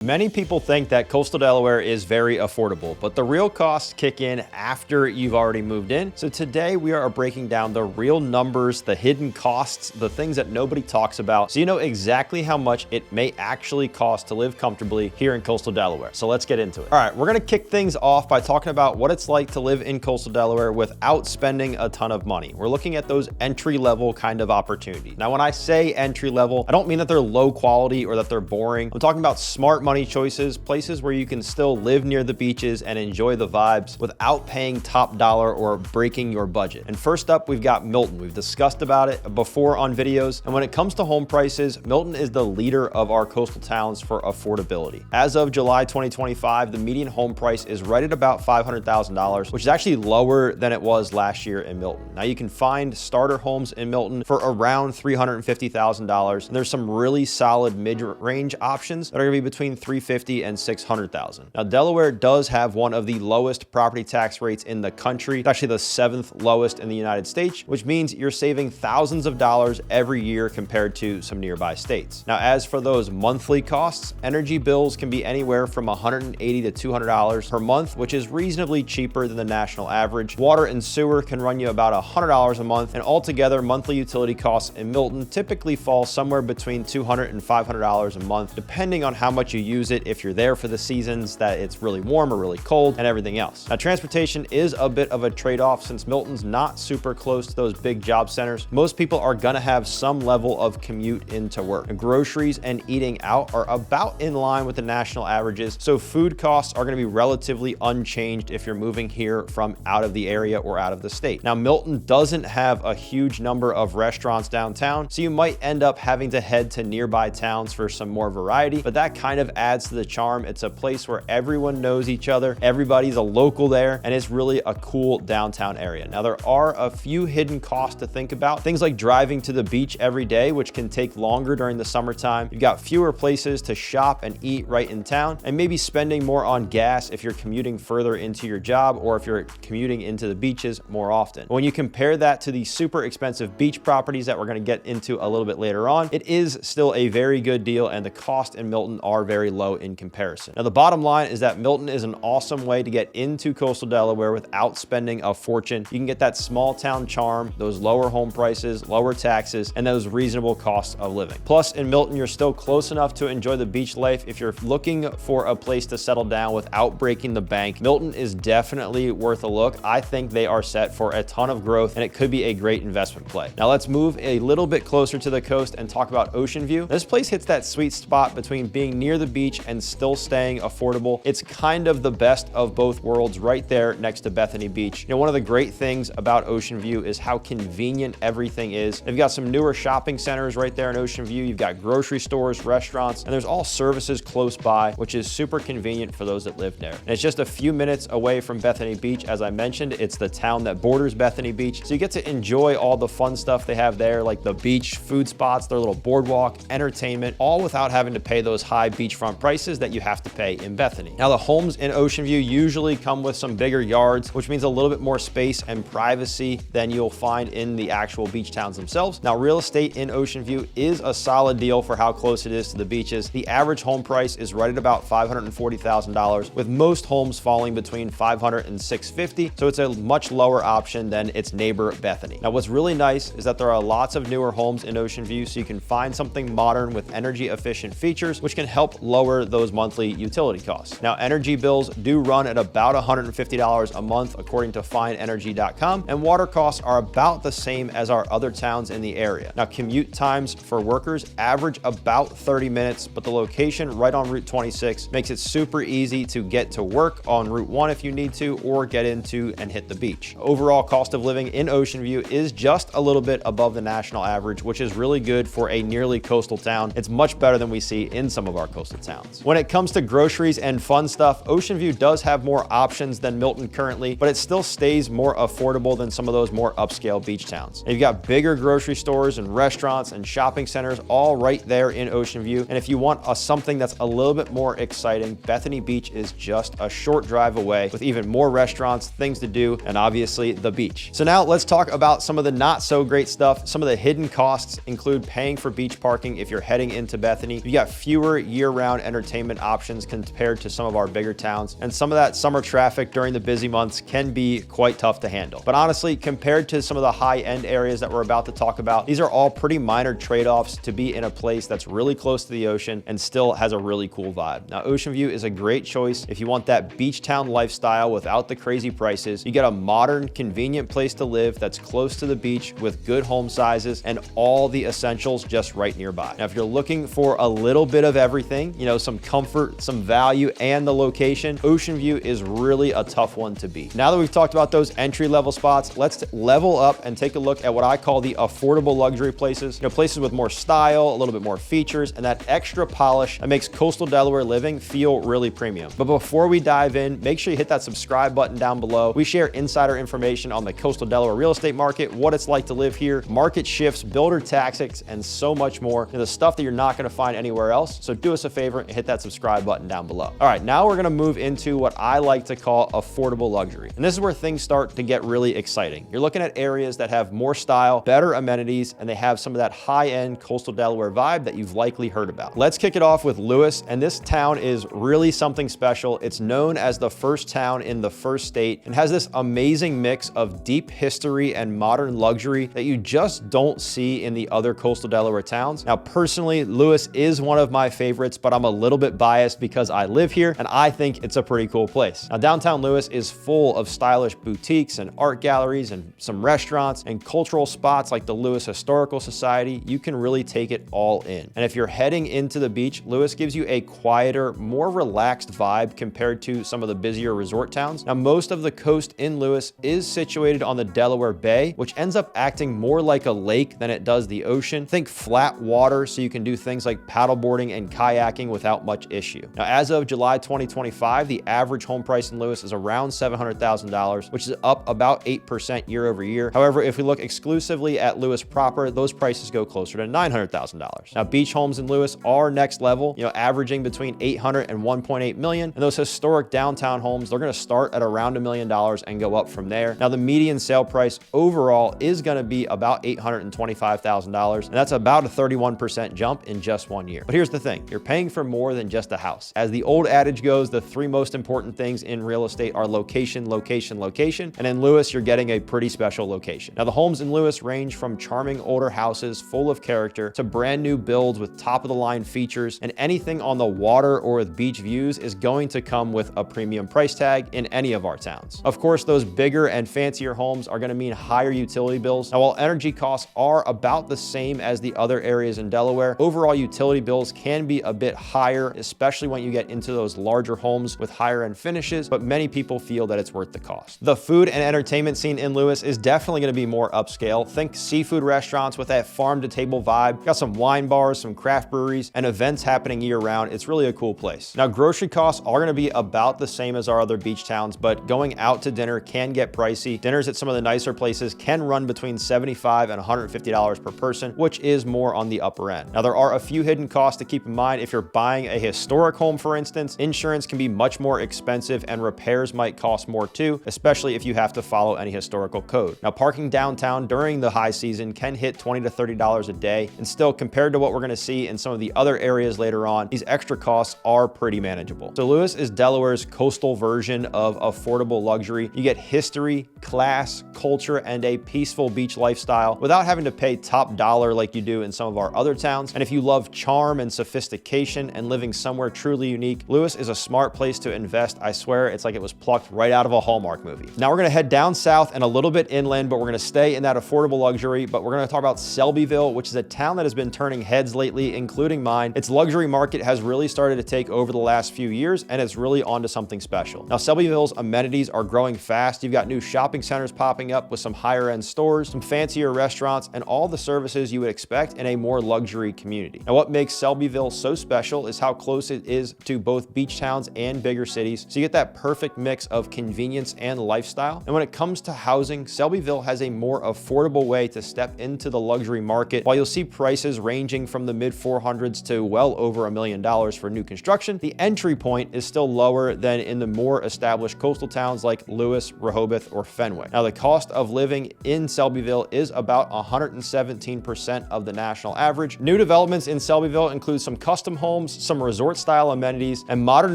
Many people think that coastal Delaware is very affordable, but the real costs kick in after you've already moved in. So today we are breaking down the real numbers, the hidden costs, the things that nobody talks about, so you know exactly how much it may actually cost to live comfortably here in coastal Delaware. So let's get into it. All right, we're gonna kick things off by talking about what it's like to live in coastal Delaware without spending a ton of money. We're looking at those entry-level kind of opportunities. Now, when I say entry-level, I don't mean that they're low quality or that they're boring. I'm talking about smart money choices, places where you can still live near the beaches and enjoy the vibes without paying top dollar or breaking your budget. And first up, we've got Milton. We've discussed about it before on videos. And when it comes to home prices, Milton is the leader of our coastal towns for affordability. As of July 2025, the median home price is right at about $500,000, which is actually lower than it was last year in Milton. Now you can find starter homes in Milton for around $350,000. And there's some really solid mid-range options that are gonna be between $350,000 and $600,000. Now, Delaware does have one of the lowest property tax rates in the country. It's actually the 7th lowest in the United States, which means you're saving thousands of dollars every year compared to some nearby states. Now, as for those monthly costs, energy bills can be anywhere from $180 to $200 per month, which is reasonably cheaper than the national average. Water and sewer can run you about $100 a month, and altogether, monthly utility costs in Milton typically fall somewhere between $200 and $500 a month, depending on how much you use it, if you're there for the seasons that it's really warm or really cold, and everything else. Now, transportation is a bit of a trade-off since Milton's not super close to those big job centers. Most people are gonna have some level of commute into work. And groceries and eating out are about in line with the national averages, so food costs are gonna be relatively unchanged if you're moving here from out of the area or out of the state. Now, Milton doesn't have a huge number of restaurants downtown, so you might end up having to head to nearby towns for some more variety, but that kind of adds to the charm. It's a place where everyone knows each other, everybody's a local there, and it's really a cool downtown area. Now, there are a few hidden costs to think about. Things like driving to the beach every day, which can take longer during the summertime. You've got fewer places to shop and eat right in town, and maybe spending more on gas if you're commuting further into your job or if you're commuting into the beaches more often. When you compare that to the super expensive beach properties that we're gonna get into a little bit later on, it is still a very good deal, and the cost in Milton are very low in comparison. Now, the bottom line is that Milton is an awesome way to get into coastal Delaware without spending a fortune. You can get that small town charm, those lower home prices, lower taxes, and those reasonable costs of living. Plus, in Milton, you're still close enough to enjoy the beach life. If you're looking for a place to settle down without breaking the bank, Milton is definitely worth a look. I think they are set for a ton of growth, and it could be a great investment play. Now, let's move a little bit closer to the coast and talk about Ocean View. This place hits that sweet spot between being near the beach and still staying affordable. It's kind of the best of both worlds right there next to Bethany Beach. You know, one of the great things about Ocean View is how convenient everything is. They've got some newer shopping centers right there in Ocean View. You've got grocery stores, restaurants, and there's all services close by, which is super convenient for those that live there. And it's just a few minutes away from Bethany Beach. As I mentioned, it's the town that borders Bethany Beach. So you get to enjoy all the fun stuff they have there, like the beach food spots, their little boardwalk, entertainment, all without having to pay those high beachfront prices that you have to pay in Bethany. Now, the homes in Ocean View usually come with some bigger yards, which means a little bit more space and privacy than you'll find in the actual beach towns themselves. Now, real estate in Ocean View is a solid deal for how close it is to the beaches. The average home price is right at about $540,000, with most homes falling between $500,000 and $650,000, so it's a much lower option than its neighbor Bethany. Now, what's really nice is that there are lots of newer homes in Ocean View, so you can find something modern with energy efficient features, which can help lower those monthly utility costs. Now, energy bills do run at about $150 a month, according to FineEnergy.com, and water costs are about the same as our other towns in the area. Now, commute times for workers average about 30 minutes, but the location right on Route 26 makes it super easy to get to work on Route 1 if you need to, or get into and hit the beach. Overall cost of living in Ocean View is just a little bit above the national average, which is really good for a nearly coastal town. It's much better than we see in some of our coastal towns. When it comes to groceries and fun stuff, Ocean View does have more options than Milton currently, but it still stays more affordable than some of those more upscale beach towns. And you've got bigger grocery stores and restaurants and shopping centers all right there in Ocean View. And if you want something that's a little bit more exciting, Bethany Beach is just a short drive away with even more restaurants, things to do, and obviously the beach. So now let's talk about some of the not so great stuff. Some of the hidden costs include paying for beach parking if you're heading into Bethany. You got fewer year-round year-round entertainment options compared to some of our bigger towns, and some of that summer traffic during the busy months can be quite tough to handle. But honestly, compared to some of the high-end areas that we're about to talk about, these are all pretty minor trade-offs to be in a place that's really close to the ocean and still has a really cool vibe. Now, Ocean View is a great choice if you want that beach town lifestyle without the crazy prices. You get a modern, convenient place to live that's close to the beach with good home sizes and all the essentials just right nearby. Now, if you're looking for a little bit of everything, you know, some comfort, some value, and the location, Ocean View is really a tough one to beat. Now that we've talked about those entry-level spots, let's level up and take a look at what I call the affordable luxury places. You know, places with more style, a little bit more features, and that extra polish that makes coastal Delaware living feel really premium. But before we dive in, make sure you hit that subscribe button down below. We share insider information on the coastal Delaware real estate market, what it's like to live here, market shifts, builder tactics, and so much more. You know, the stuff that you're not going to find anywhere else. So do us a favor and hit that subscribe button down below. All right, now we're going to move into what I like to call affordable luxury. And this is where things start to get really exciting. You're looking at areas that have more style, better amenities, and they have some of that high-end coastal Delaware vibe that you've likely heard about. Let's kick it off with Lewes, and this town is really something special. It's known as the first town in the first state and has this amazing mix of deep history and modern luxury that you just don't see in the other coastal Delaware towns. Now, personally, Lewes is one of my favorites, but I'm a little bit biased because I live here and I think it's a pretty cool place. Now, downtown Lewes is full of stylish boutiques and art galleries and some restaurants and cultural spots like the Lewes Historical Society. You can really take it all in. And if you're heading into the beach, Lewes gives you a quieter, more relaxed vibe compared to some of the busier resort towns. Now, most of the coast in Lewes is situated on the Delaware Bay, which ends up acting more like a lake than it does the ocean. Think flat water, so you can do things like paddleboarding and kayaking without much issue. Now, as of July 2025, the average home price in Lewes is around $700,000, which is up about 8% year over year. However, if we look exclusively at Lewes proper, those prices go closer to $900,000. Now, beach homes in Lewes are next level, you know, averaging between $800 and $1.8 million. And those historic downtown homes, they're going to start at around $1 million and go up from there. Now, the median sale price overall is going to be about $825,000, and that's about a 31% jump in just 1 year. But here's the thing, you're paying for more than just a house. As the old adage goes, the three most important things in real estate are location, location, location. And in Lewes, you're getting a pretty special location. Now, the homes in Lewes range from charming older houses full of character to brand new builds with top of the line features, and anything on the water or with beach views is going to come with a premium price tag in any of our towns. Of course, those bigger and fancier homes are going to mean higher utility bills. Now, while energy costs are about the same as the other areas in Delaware, overall utility bills can be a bit higher, especially when you get into those larger homes with higher end finishes, but many people feel that it's worth the cost. The food and entertainment scene in Lewes is definitely going to be more upscale. Think seafood restaurants with that farm to table vibe. Got some wine bars, some craft breweries, and events happening year round. It's really a cool place. Now, grocery costs are going to be about the same as our other beach towns, but going out to dinner can get pricey. Dinners at some of the nicer places can run between $75 and $150 per person, which is more on the upper end. Now, there are a few hidden costs to keep in mind. If you're buying a historic home, for instance, insurance can be much more expensive and repairs might cost more too, especially if you have to follow any historical code. Now, parking downtown during the high season can hit $20 to $30 a day, and still, compared to what we're going to see in some of the other areas later on, these extra costs are pretty manageable. So Lewes is Delaware's coastal version of affordable luxury. You get history, class, culture, and a peaceful beach lifestyle without having to pay top dollar like you do in some of our other towns. And if you love charm and sophistication and living somewhere truly unique, Lewes is a smart place to invest. I swear it's like it was plucked right out of a Hallmark movie. Now we're going to head down south and a little bit inland, but we're going to stay in that affordable luxury. But we're going to talk about Selbyville, which is a town that has been turning heads lately, including mine. Its luxury market has really started to take over the last few years, and it's really onto something special. Now, Selbyville's amenities are growing fast. You've got new shopping centers popping up with some higher end stores, some fancier restaurants, and all the services you would expect in a more luxury community. Now, what makes Selbyville so special is how close it is to both beach towns and bigger cities. So you get that perfect mix of convenience and lifestyle. And when it comes to housing, Selbyville has a more affordable way to step into the luxury market. While you'll see prices ranging from the mid 400s to well over $1 million for new construction, the entry point is still lower than in the more established coastal towns like Lewes, Rehoboth, or Fenwick. Now, the cost of living in Selbyville is about 117% of the national average. New developments in Selbyville include some custom homes homes, some resort style amenities, and modern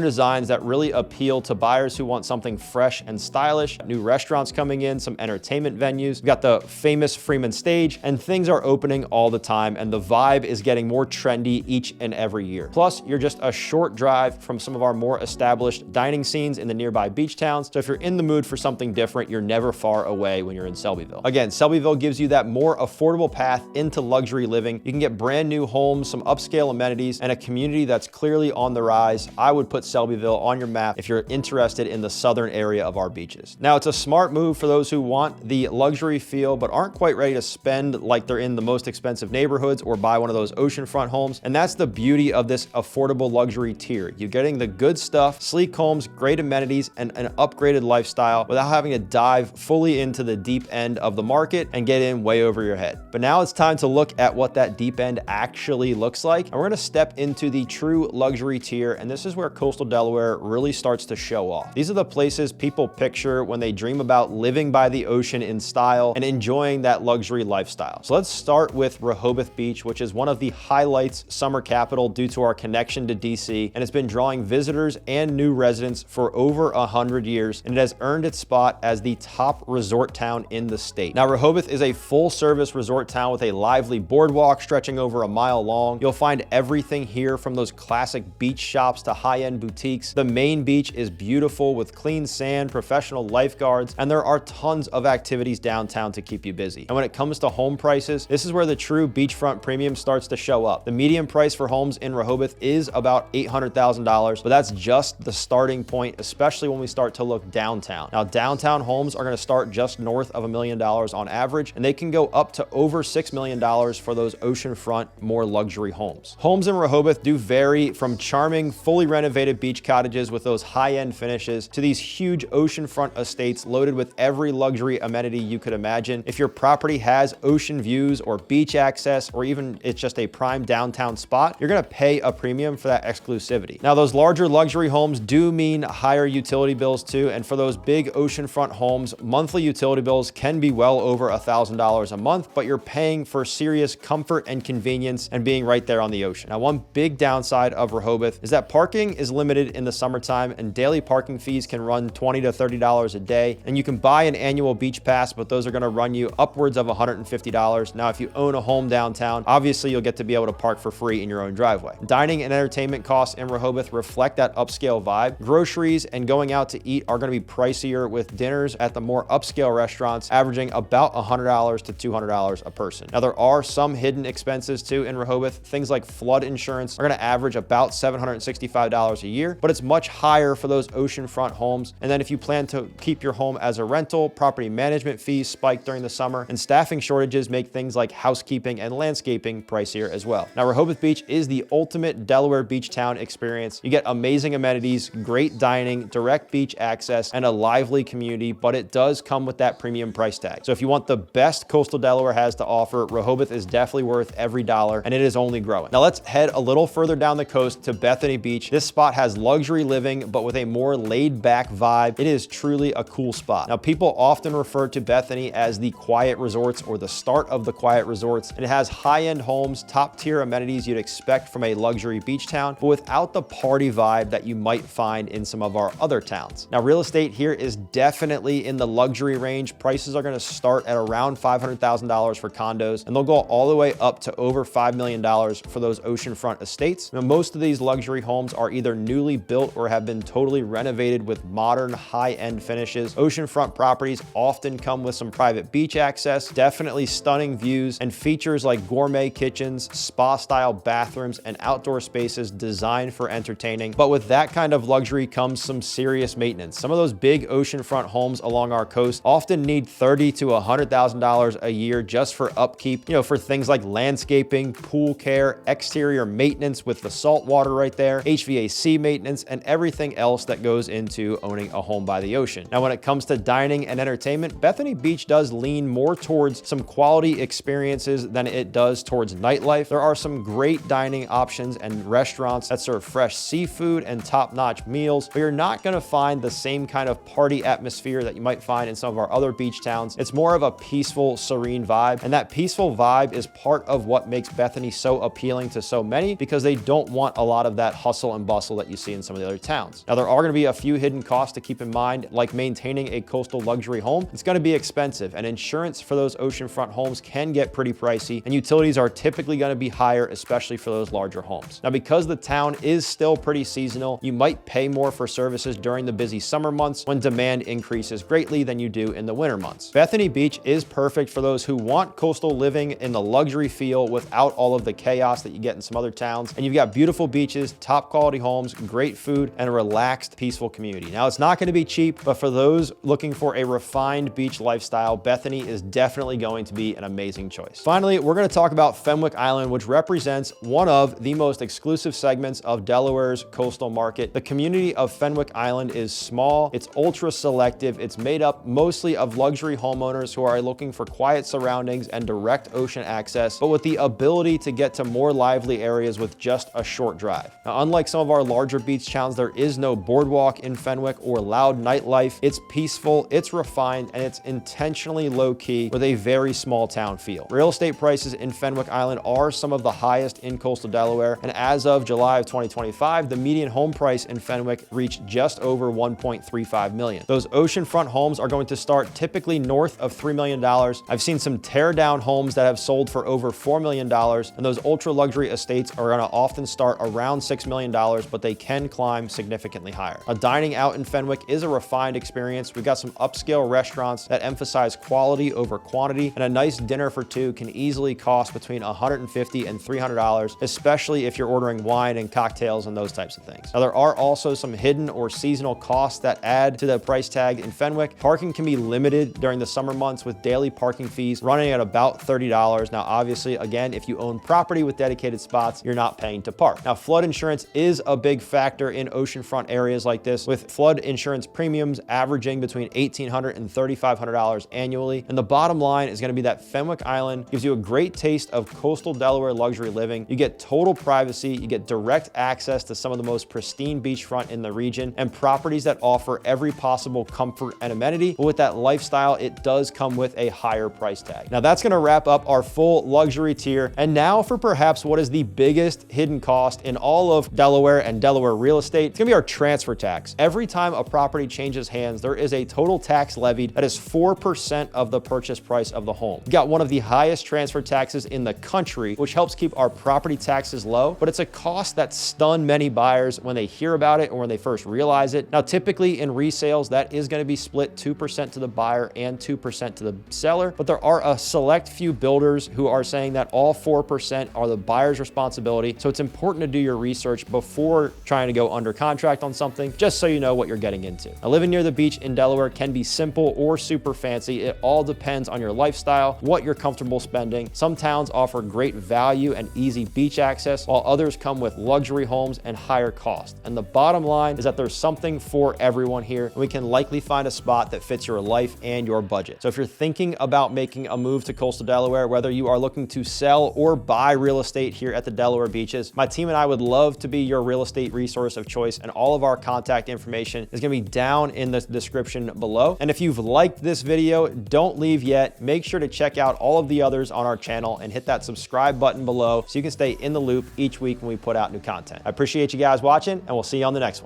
designs that really appeal to buyers who want something fresh and stylish. New restaurants coming in, some entertainment venues. We've got the famous Freeman Stage, and things are opening all the time, and the vibe is getting more trendy each and every year. Plus, you're just a short drive from some of our more established dining scenes in the nearby beach towns, so if you're in the mood for something different, you're never far away when you're in Selbyville. Again, Selbyville gives you that more affordable path into luxury living. You can get brand new homes, some upscale amenities, and a community that's clearly on the rise. I would put Selbyville on your map if you're interested in the southern area of our beaches. Now, it's a smart move for those who want the luxury feel but aren't quite ready to spend like they're in the most expensive neighborhoods or buy one of those oceanfront homes. And that's the beauty of this affordable luxury tier. You're getting the good stuff, sleek homes, great amenities, and an upgraded lifestyle without having to dive fully into the deep end of the market and get in way over your head. But now it's time to look at what that deep end actually looks like. And we're gonna step into the true luxury tier, and this is where Coastal Delaware really starts to show off. These are the places people picture when they dream about living by the ocean in style and enjoying that luxury lifestyle. So let's start with Rehoboth Beach, which is one of the highlights summer capital due to our connection to DC, and it's been drawing visitors and new residents for over 100 years, and it has earned its spot as the top resort town in the state. Now, Rehoboth is a full-service resort town with a lively boardwalk stretching over a mile long. You'll find everything here from those classic beach shops to high-end boutiques. The main beach is beautiful with clean sand, professional lifeguards, and there are tons of activities downtown to keep you busy. And when it comes to home prices, this is where the true beachfront premium starts to show up. The median price for homes in Rehoboth is about $800,000, but that's just the starting point, especially when we start to look downtown. Now, downtown homes are going to start just north of $1 million on average, and they can go up to over $6 million for those oceanfront, more luxury homes. Homes in Rehoboth do vary from charming, fully renovated beach cottages with those high-end finishes to these huge oceanfront estates loaded with every luxury amenity you could imagine. If your property has ocean views or beach access, or even it's just a prime downtown spot, you're going to pay a premium for that exclusivity. Now, those larger luxury homes do mean higher utility bills too, and for those big oceanfront homes, monthly utility bills can be well over $1,000 a month, but you're paying for serious comfort and convenience and being right there on the ocean. Now, one big downside of Rehoboth is that parking is limited in the summertime, and daily parking fees can run $20 to $30 a day, and you can buy an annual beach pass, but those are going to run you upwards of $150. Now, if you own a home downtown, obviously you'll get to be able to park for free in your own driveway. Dining and entertainment costs in Rehoboth reflect that upscale vibe. Groceries and going out to eat are going to be pricier, with dinners at the more upscale restaurants averaging about $100 to $200 a person. Now, there are some hidden expenses too in Rehoboth. Things like flood insurance are going to average about $765 a year, but it's much higher for those oceanfront homes. And then if you plan to keep your home as a rental, property management fees spike during the summer, and staffing shortages make things like housekeeping and landscaping pricier as well. Now, Rehoboth Beach is the ultimate Delaware beach town experience. You get amazing amenities, great dining, direct beach access, and a lively community, but it does come with that premium price tag. So if you want the best Coastal Delaware has to offer, Rehoboth is definitely worth every dollar, and it is only growing. Now, let's head a little further down the coast to Bethany Beach. This spot has luxury living, but with a more laid-back vibe. It is truly a cool spot. Now, people often refer to Bethany as the quiet resorts or the start of the quiet resorts, and it has high-end homes, top-tier amenities you'd expect from a luxury beach town, but without the party vibe that you might find in some of our other towns. Now, real estate here is definitely in the luxury range. Prices are going to start at around $500,000 for condos, and they'll go all the way up to over $5 million for those oceanfront estates. Now, most of these luxury homes are either newly built or have been totally renovated with modern high-end finishes. Oceanfront properties often come with some private beach access, definitely stunning views, and features like gourmet kitchens, spa-style bathrooms, and outdoor spaces designed for entertaining. But with that kind of luxury comes some serious maintenance. Some of those big oceanfront homes along our coast often need $30,000 to $100,000 a year just for upkeep, for things like landscaping, pool care, exterior maintenance with the salt water right there, HVAC maintenance, and everything else that goes into owning a home by the ocean. Now, when it comes to dining and entertainment, Bethany Beach does lean more towards some quality experiences than it does towards nightlife. There are some great dining options and restaurants that serve fresh seafood and top-notch meals, but you're not going to find the same kind of party atmosphere that you might find in some of our other beach towns. It's more of a peaceful, serene vibe, and that peaceful vibe is part of what makes Bethany so appealing to so many, because they they don't want a lot of that hustle and bustle that you see in some of the other towns. Now, there are going to be a few hidden costs to keep in mind, like maintaining a coastal luxury home. It's going to be expensive, and insurance for those oceanfront homes can get pretty pricey, and utilities are typically going to be higher, especially for those larger homes. Now, because the town is still pretty seasonal, you might pay more for services during the busy summer months when demand increases greatly than you do in the winter months. Bethany Beach is perfect for those who want coastal living in the luxury feel without all of the chaos that you get in some other towns. And you've got beautiful beaches, top quality homes, great food, and a relaxed, peaceful community. Now, it's not going to be cheap, but for those looking for a refined beach lifestyle, Bethany is definitely going to be an amazing choice. Finally, we're going to talk about Fenwick Island, which represents one of the most exclusive segments of Delaware's coastal market. The community of Fenwick Island is small, it's ultra selective, it's made up mostly of luxury homeowners who are looking for quiet surroundings and direct ocean access, but with the ability to get to more lively areas with just a short drive. Now, unlike some of our larger beach towns, there is no boardwalk in Fenwick or loud nightlife. It's peaceful, it's refined, and it's intentionally low-key with a very small town feel. Real estate prices in Fenwick Island are some of the highest in coastal Delaware, and as of July of 2025, the median home price in Fenwick reached just over $1.35 million. Those oceanfront homes are going to start typically north of $3 million. I've seen some tear-down homes that have sold for over $4 million, and those ultra-luxury estates are going to often start around $6 million, but they can climb significantly higher. Now, dining out in Fenwick is a refined experience. We've got some upscale restaurants that emphasize quality over quantity, and a nice dinner for two can easily cost between $150 and $300, especially if you're ordering wine and cocktails and those types of things. Now, there are also some hidden or seasonal costs that add to the price tag in Fenwick. Parking can be limited during the summer months with daily parking fees running at about $30. Now, obviously, again, if you own property with dedicated spots, you're not paying to park. Now, flood insurance is a big factor in oceanfront areas like this, with flood insurance premiums averaging between $1,800 and $3,500 annually. And the bottom line is going to be that Fenwick Island gives you a great taste of coastal Delaware luxury living. You get total privacy, you get direct access to some of the most pristine beachfront in the region, and properties that offer every possible comfort and amenity. But with that lifestyle, it does come with a higher price tag. Now, that's going to wrap up our full luxury tier. And now for perhaps what is the biggest hidden cost in all of Delaware and Delaware real estate. It's going to be our transfer tax. Every time a property changes hands, there is a total tax levied that is 4% of the purchase price of the home. We've got one of the highest transfer taxes in the country, which helps keep our property taxes low, but it's a cost that stuns many buyers when they hear about it or when they first realize it. Now, typically in resales, that is going to be split 2% to the buyer and 2% to the seller, but there are a select few builders who are saying that all 4% are the buyer's responsibility. So it's important to do your research before trying to go under contract on something, just so you know what you're getting into. Now, living near the beach in Delaware can be simple or super fancy. It all depends on your lifestyle, what you're comfortable spending. Some towns offer great value and easy beach access, while others come with luxury homes and higher cost. And the bottom line is that there's something for everyone here, and we can likely find a spot that fits your life and your budget. So if you're thinking about making a move to coastal Delaware, whether you are looking to sell or buy real estate here at the Delaware beaches, my team and I would love to be your real estate resource of choice, and all of our contact information is going to be down in the description below. And if you've liked this video, don't leave yet. Make sure to check out all of the others on our channel and hit that subscribe button below so you can stay in the loop each week when we put out new content. I appreciate you guys watching, and we'll see you on the next one.